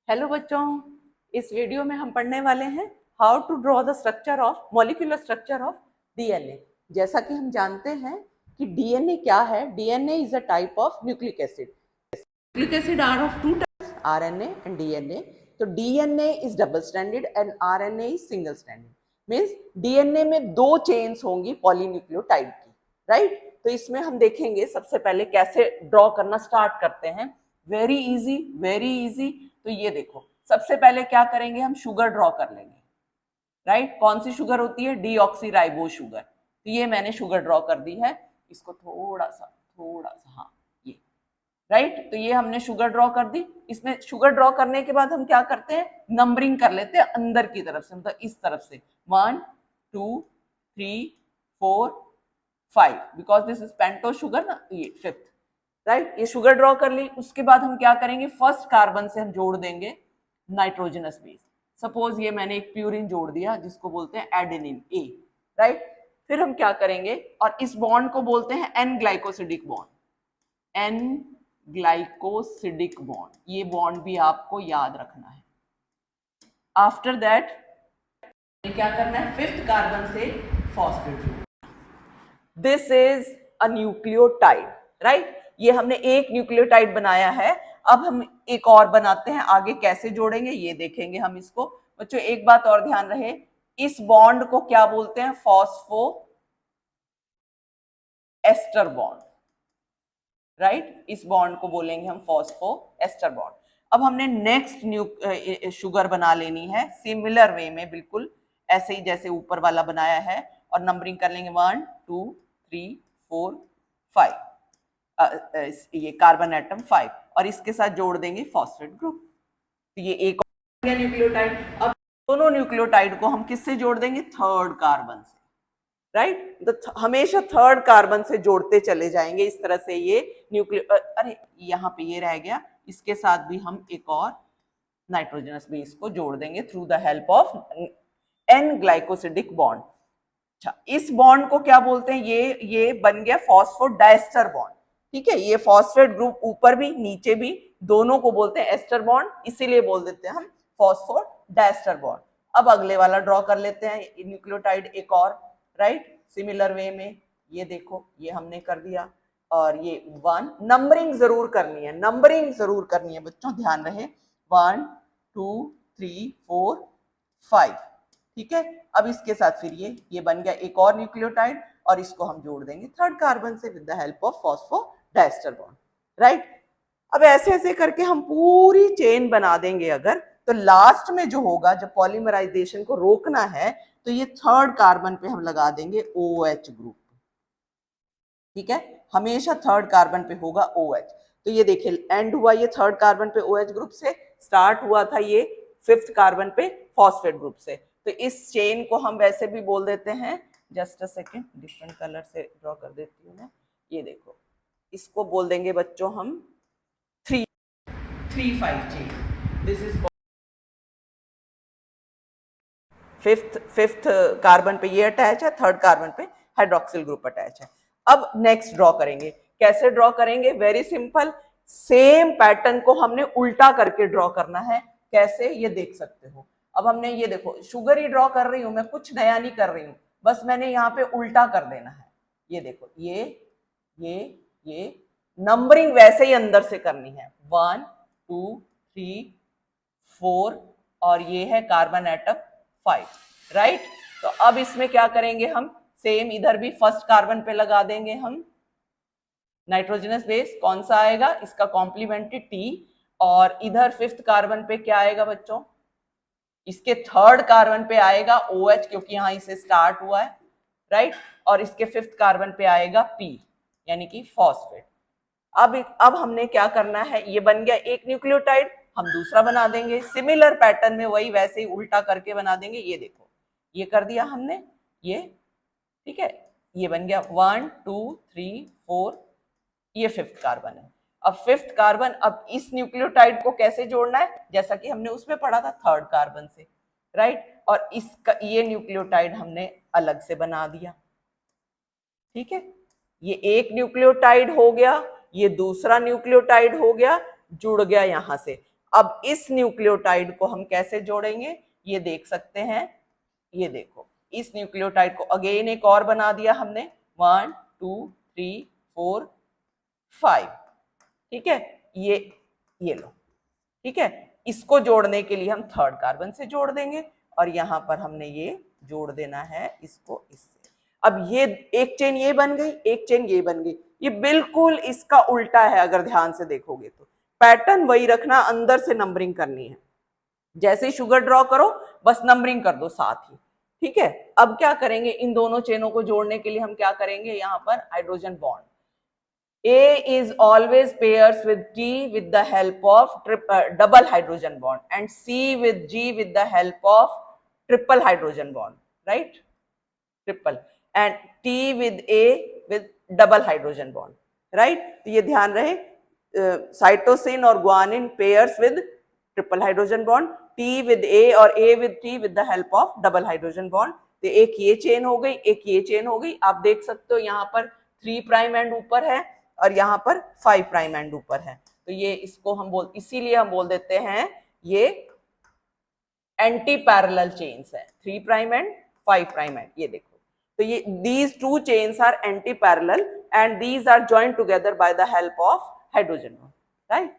Hello बच्चों, इस video में हम पढ़ने वाले हैं how to draw the structure of molecular structure of DNA. जैसा कि हम जानते हैं कि डीएनए क्या है। DNA is a type of nucleic acid. Nucleic acid are of two types, RNA and DNA. तो DNA is double stranded and RNA is single stranded. Means DNA में दो चेन्स होंगी पॉलीन्यूक्लियोटाइड की, राइट। तो इसमें हम देखेंगे सबसे पहले कैसे ड्रॉ करना स्टार्ट करते हैं। Very easy, very easy. तो ये देखो, सबसे पहले क्या करेंगे, हम शुगर ड्रॉ कर लेंगे, राइट। कौन सी शुगर होती है? Deoxyribose sugar. तो ये मैंने शुगर ड्रॉ कर दी है। इसको थोड़ा सा हाँ, ये राइट। तो ये हमने शुगर ड्रॉ कर दी। इसमें शुगर ड्रॉ करने के बाद हम क्या करते हैं, नंबरिंग कर लेते हैं अंदर की तरफ से, मतलब इस तरफ से 1 2 3 4 5, बिकॉज दिस इज पेंटो शुगर ना, ये 5th, राइट। ये शुगर ड्रॉ कर ली। उसके बाद हम क्या करेंगे, फर्स्ट कार्बन से हम जोड़ देंगे नाइट्रोजनस बेस। सपोज ये मैंने एक प्यूरिन जोड़ दिया जिसको बोलते हैं एडेनिन ए, राइट। फिर हम क्या करेंगे, और इस बॉन्ड को बोलते हैं N glycosidic bond. N glycosidic bond, ये बॉन्ड भी आपको याद रखना है। आफ्टर दैट क्या करना है, 5th कार्बन से फॉस्फेट जोड़ना। This is a nucleotide, right. ये हमने एक न्यूक्लियोटाइड बनाया है। अब हम एक और बनाते हैं। आगे कैसे जोड़ेंगे ये देखेंगे हम इसको। बच्चों एक बात और ध्यान रहे, इस बॉन्ड को क्या बोलते हैं? Phospho ester bond, right. इस बॉन्ड को बोलेंगे हम फॉस्फो एस्टर बॉन्ड। अब हमने नेक्स्ट शुगर बना लेनी है सिमिलर वे में, बिल्कुल ऐसे ही जैसे ऊपर वाला बनाया है। और नंबरिंग कर लेंगे 1 2 3 4 5, ये कार्बन एटम 5, और इसके साथ जोड़ देंगे फॉस्फेट ग्रुप। तो ये एक और न्यूक्लियोटाइड। अब दोनों न्यूक्लियोटाइड को हम किससे जोड़ देंगे? 3rd कार्बन से, राइट। तो हमेशा 3rd कार्बन से जोड़ते चले जाएंगे इस तरह से। ये न्यूक्लियो अरे यहाँ पे ये रह गया, इसके साथ भी हम एक और नाइट्रोजनस बेस को जोड़ देंगे through the help of N glycosidic bond. अच्छा, इस बॉन्ड को क्या बोलते हैं? ये बन गया फॉस्फोडाइस्टर बॉन्ड, ठीक है। ये फॉस्फेट ग्रुप ऊपर भी नीचे भी दोनों को बोलते हैं एस्टर बॉन्ड, इसीलिए बोल देते हैं हम फॉस्फोडाइस्टर बॉन्ड। अब अगले वाला ड्रॉ कर लेते हैं न्यूक्लियोटाइड एक और, राइट, सिमिलर वे में। ये देखो, ये हमने कर दिया। और ये 1, नंबरिंग जरूर करनी है, नंबरिंग जरूर करनी है बच्चों, ध्यान रहे। 1 2 3 4 5, ठीक है। अब इसके साथ फिर ये बन गया एक और न्यूक्लियोटाइड, और इसको हम जोड़ देंगे 3rd कार्बन से with the help of phosphodiester bond, right. अब ऐसे ऐसे करके हम पूरी चेन बना देंगे। अगर तो लास्ट में जो होगा, जब पॉलीमराइजेशन को रोकना है, तो ये 3rd कार्बन पे हम लगा देंगे OH ग्रुप, ठीक है। हमेशा 3rd कार्बन पे होगा OH। तो ये देखिए एंड हुआ ये 3rd कार्बन पे OH ग्रुप से, स्टार्ट हुआ था ये 5th कार्बन पे फॉस्फेट ग्रुप से। तो इस चेन को हम वैसे भी बोल देते हैं, just a second, different colour से ड्रॉ कर देती हूँ मैं। ये देखो, इसको बोल देंगे बच्चों हम 3 5 chain. This is 5th carbon पे ये अटैच है, 3rd कार्बन पे हाइड्रोक्सिल ग्रुप अटैच है। अब नेक्स्ट ड्रॉ करेंगे। कैसे ड्रॉ करेंगे? वेरी सिंपल, सेम पैटर्न को हमने उल्टा करके ड्रॉ करना है। कैसे, ये देख सकते हो। अब हमने ये देखो, शुगर ही ड्रॉ कर रही हूं मैं, कुछ नया नहीं कर रही हूं, बस मैंने यहाँ पे उल्टा कर देना है। ये देखो, ये नंबरिंग वैसे ही अंदर से करनी है, 1 2 3 4, और ये है कार्बन एटम 5, राइट। तो अब इसमें क्या करेंगे हम, सेम इधर भी 1st कार्बन पे लगा देंगे हम नाइट्रोजनस बेस। कौन सा आएगा? इसका कॉम्प्लीमेंट्री T। और इधर 5th कार्बन पे क्या आएगा बच्चों? इसके 3rd कार्बन पे आएगा OH, क्योंकि यहां इसे स्टार्ट हुआ है, राइट। और इसके 5th कार्बन पे आएगा P, यानी कि फॉस्फेट। अब हमने क्या करना है, ये बन गया एक न्यूक्लियोटाइड, हम दूसरा बना देंगे सिमिलर पैटर्न में, वही वैसे ही उल्टा करके बना देंगे। ये देखो, ये कर दिया हमने, ये ठीक है। ये बन गया 1 2 3 4, ये 5th कार्बन है। अब 5th कार्बन, अब इस न्यूक्लियोटाइड को कैसे जोड़ना है, जैसा कि हमने उसमें पढ़ा था 3rd कार्बन से, राइट। और इसका ये न्यूक्लियोटाइड हमने अलग से बना दिया, ठीक है। ये एक न्यूक्लियोटाइड हो गया, ये दूसरा न्यूक्लियोटाइड हो गया, जुड़ गया यहां से। अब इस न्यूक्लियोटाइड को हम कैसे जोड़ेंगे ये देख सकते हैं। ये देखो, इस न्यूक्लियोटाइड को अगेन एक और बना दिया हमने, 1 2 3 4 5, ठीक है, ये लो, ठीक है। इसको जोड़ने के लिए हम थर्ड कार्बन से जोड़ देंगे और यहां पर हमने ये जोड़ देना है इसको इससे। अब ये एक चेन ये बन गई, एक चेन ये बन गई, ये बिल्कुल इसका उल्टा है। अगर ध्यान से देखोगे तो पैटर्न वही रखना, अंदर से नंबरिंग करनी है। जैसे ही शुगर ड्रॉ करो बस नंबरिंग कर दो साथ ही, ठीक है। अब क्या करेंगे, इन दोनों चेनों को जोड़ने के लिए हम क्या करेंगे, यहाँ पर hydrogen bond A is always pairs with T with the help of double hydrogen bond and C with G with the help of triple hydrogen bond, right? Triple and T with A with double hydrogen bond, right? तो ये ध्यान रहे, cytosine और guanine pairs with triple hydrogen bond, T with A और A with T with the help of double hydrogen bond। तो एक ये chain हो गई, एक ये चेन हो गई। आप देख सकते हो यहाँ पर 3 प्राइम एंड ऊपर है और यहाँ पर 5 प्राइम एंड ऊपर है। तो ये इसको हम इसीलिए हम बोल देते हैं ये एंटी पैरेलल चेन्स है, 3 प्राइम एंड 5 प्राइम एंड। ये देखो, तो ये these two chains are anti parallel and these are joined together by the help of hydrogen bond, right?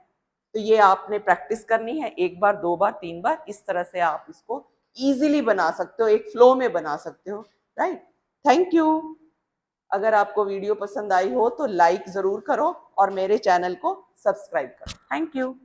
तो ये आपने प्रैक्टिस करनी है, एक बार, दो बार, तीन बार, इस तरह से आप इसको इजीली बना सकते हो, एक फ्लो में बना सकते हो, राइट? Thank you. अगर आपको वीडियो पसंद आई हो तो लाइक जरूर करो और मेरे चैनल को सब्सक्राइब करो। Thank you.